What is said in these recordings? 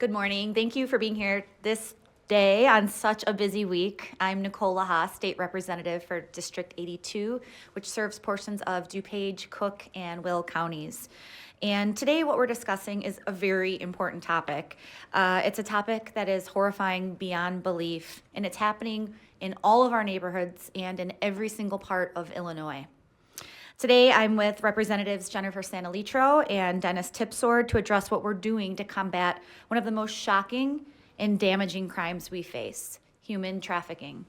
Good morning. Thank you for being here this day on such a busy week. I'm Nicole Laha, State Representative for District 82, which serves portions of DuPage, Cook, and Will counties. And today what we're discussing is a very important topic. It's a topic that is horrifying beyond belief, and it's happening in all of our neighborhoods and in every single part of Illinois. Today, I'm with Representatives Jennifer Sanalitro and Dennis Tipsword to address what we're doing to combat one of the most shocking and damaging crimes we face, human trafficking.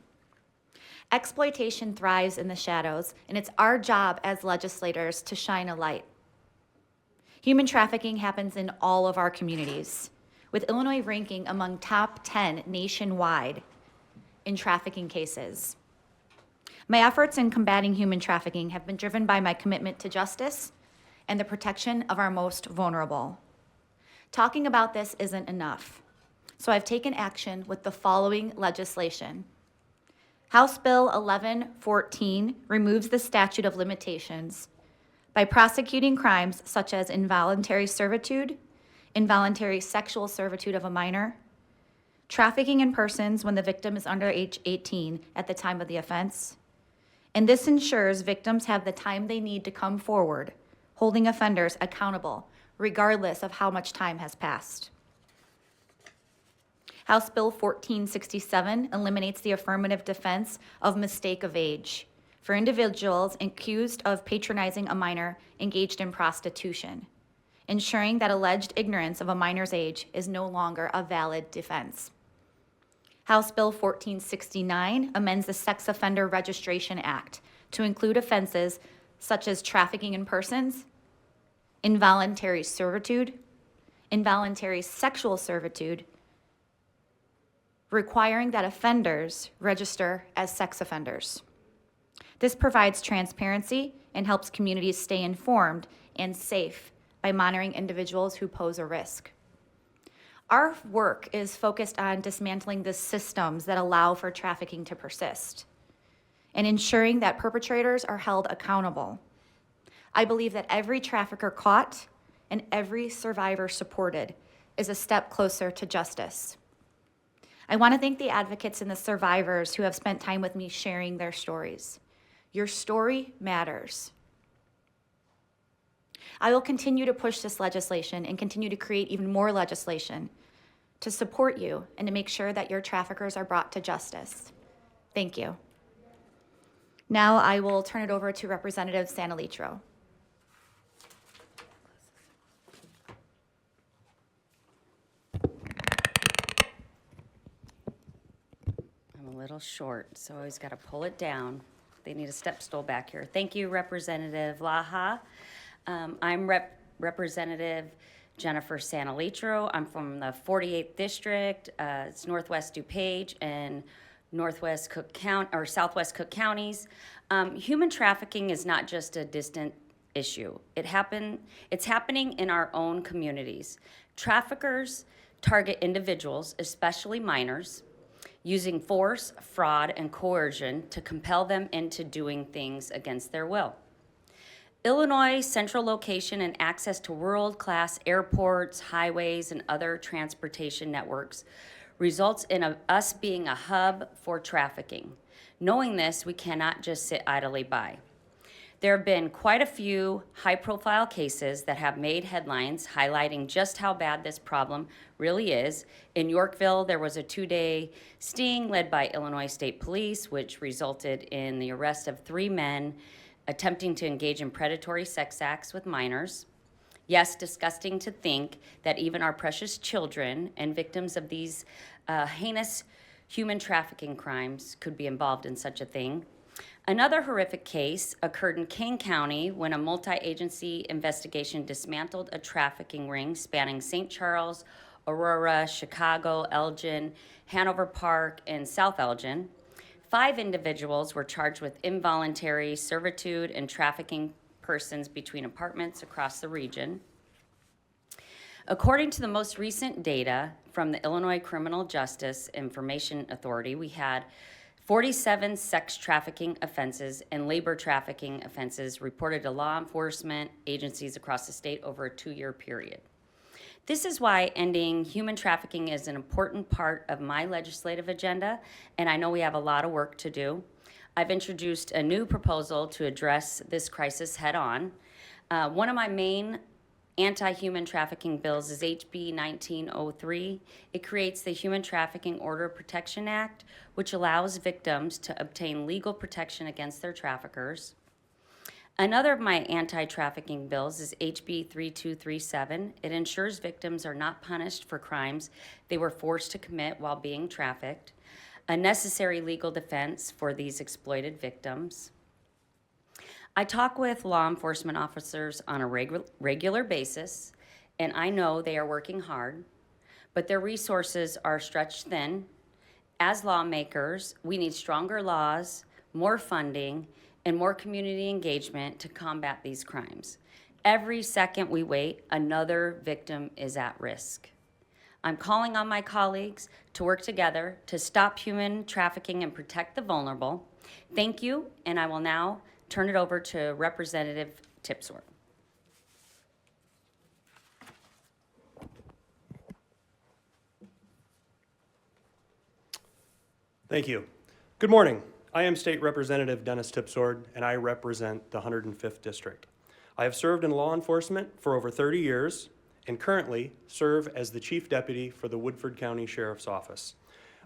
Exploitation thrives in the shadows, and it's our job as legislators to shine a light. Human trafficking happens in all of our communities, with Illinois ranking among top 10 nationwide in trafficking cases. My efforts in combating human trafficking have been driven by my commitment to justice and the protection of our most vulnerable. Talking about this isn't enough, so I've taken action with the following legislation. House Bill 1114 removes the statute of limitations by prosecuting crimes such as involuntary servitude, involuntary sexual servitude of a minor, trafficking in persons when the victim is under age 18 at the time of the offense, and this ensures victims have the time they need to come forward, holding offenders accountable, regardless of how much time has passed. House Bill 1467 eliminates the affirmative defense of mistake of age for individuals accused of patronizing a minor engaged in prostitution, ensuring that alleged ignorance of a minor's age is no longer a valid defense. House Bill 1469 amends the Sex Offender Registration Act to include offenses such as trafficking in persons, involuntary servitude, involuntary sexual servitude, requiring that offenders register as sex offenders. This provides transparency and helps communities stay informed and safe by monitoring individuals who pose a risk. Our work is focused on dismantling the systems that allow for trafficking to persist and ensuring that perpetrators are held accountable. I believe that every trafficker caught and every survivor supported is a step closer to justice. I want to thank the advocates and the survivors who have spent time with me sharing their stories. Your story matters. I will continue to push this legislation and continue to create even more legislation to support you and to make sure that your traffickers are brought to justice. Thank you. Now I will turn it over to Representative Sanalitro. I'm a little short, so I always got to pull it down. They need a step stool back here. Thank you, Representative Laha. I'm Representative Jennifer Sanalitro. I'm from the 48th District. It's Northwest DuPage and Northwest Cook County, or Southwest Cook counties. Human trafficking is not just a distant issue. It's happening in our own communities. Traffickers target individuals, especially minors, using force, fraud, and coercion to compel them into doing things against their will. Illinois' central location and access to world-class airports, highways, and other transportation networks results in us being a hub for trafficking. Knowing this, we cannot just sit idly by. There have been quite a few high-profile cases that have made headlines highlighting just how bad this problem really is. In Yorkville, there was a 2-day sting led by Illinois State Police, which resulted in the arrest of 3 men attempting to engage in predatory sex acts with minors. Yes, disgusting to think that even our precious children and victims of these heinous human trafficking crimes could be involved in such a thing. Another horrific case occurred in King County when a multi-agency investigation dismantled a trafficking ring spanning St. Charles, Aurora, Chicago, Elgin, Hanover Park, and South Elgin. 5 individuals were charged with involuntary servitude and trafficking persons between apartments across the region. According to the most recent data from the Illinois Criminal Justice Information Authority, we had 47 sex trafficking offenses and labor trafficking offenses reported to law enforcement agencies across the state over a 2-year period. This is why ending human trafficking is an important part of my legislative agenda, and I know we have a lot of work to do. I've introduced a new proposal to address this crisis head-on. One of my main anti-human trafficking bills is HB 1903. It creates the Human Trafficking Order Protection Act, which allows victims to obtain legal protection against their traffickers. Another of my anti-trafficking bills is HB 3237. It ensures victims are not punished for crimes they were forced to commit while being trafficked, a necessary legal defense for these exploited victims. I talk with law enforcement officers on a regular basis, and I know they are working hard, but their resources are stretched thin. As lawmakers, we need stronger laws, more funding, and more community engagement to combat these crimes. Every second we wait, another victim is at risk. I'm calling on my colleagues to work together to stop human trafficking and protect the vulnerable. Thank you, and I will now turn it over to Representative Tipsworth. Thank you. Good morning. I am State Representative Dennis Tipsword, and I represent the 105th District. I have served in law enforcement for over 30 years and currently serve as the Chief Deputy for the Woodford County Sheriff's Office.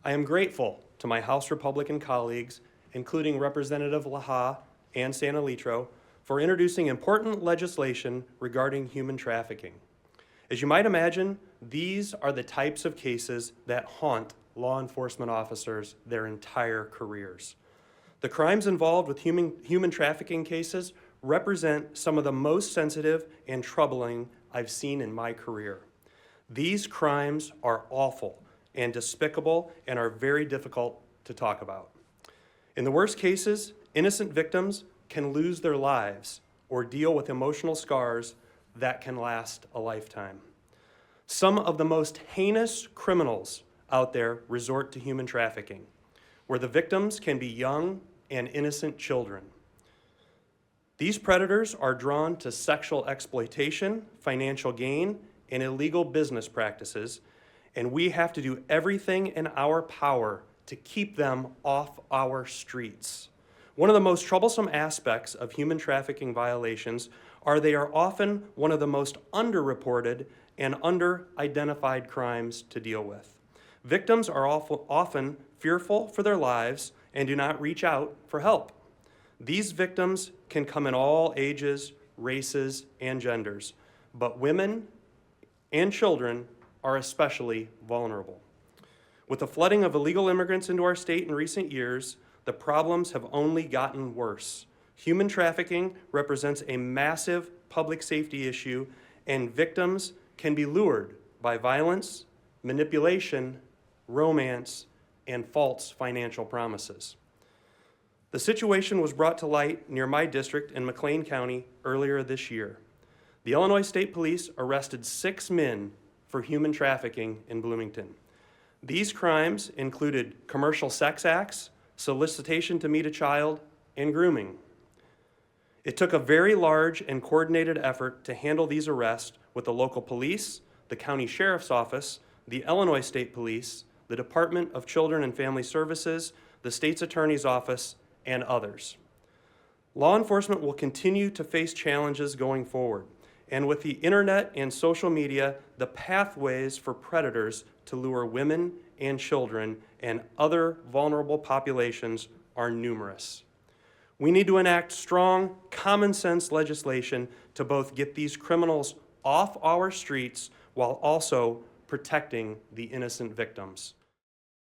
I am grateful to my House Republican colleagues, including Representative Laha and Santa Litro, for introducing important legislation regarding human trafficking. As you might imagine, these are the types of cases that haunt law enforcement officers their entire careers. The crimes involved with human trafficking cases represent some of the most sensitive and troubling I've seen in my career. These crimes are awful and despicable and are very difficult to talk about. In the worst cases, innocent victims can lose their lives or deal with emotional scars that can last a lifetime. Some of the most heinous criminals out there resort to human trafficking, where the victims can be young and innocent children. These predators are drawn to sexual exploitation, financial gain, and illegal business practices, and we have to do everything in our power to keep them off our streets. One of the most troublesome aspects of human trafficking violations are they are often one of the most underreported and under-identified crimes to deal with. Victims are often fearful for their lives and do not reach out for help. These victims can come in all ages, races, and genders, but women and children are especially vulnerable. With the flooding of illegal immigrants into our state in recent years, the problems have only gotten worse. Human trafficking represents a massive public safety issue, and victims can be lured by violence, manipulation, romance, and false financial promises. The situation was brought to light near my district in McLean County earlier this year. The Illinois State Police arrested 6 men for human trafficking in Bloomington. These crimes included commercial sex acts, solicitation to meet a child, and grooming. It took a very large and coordinated effort to handle these arrests with the local police, the county sheriff's office, the Illinois State Police, the Department of Children and Family Services, the state's attorney's office, and others. Law enforcement will continue to face challenges going forward, and with the internet and social media, the pathways for predators to lure women and children and other vulnerable populations are numerous. We need to enact strong, common sense legislation to both get these criminals off our streets while also protecting the innocent victims.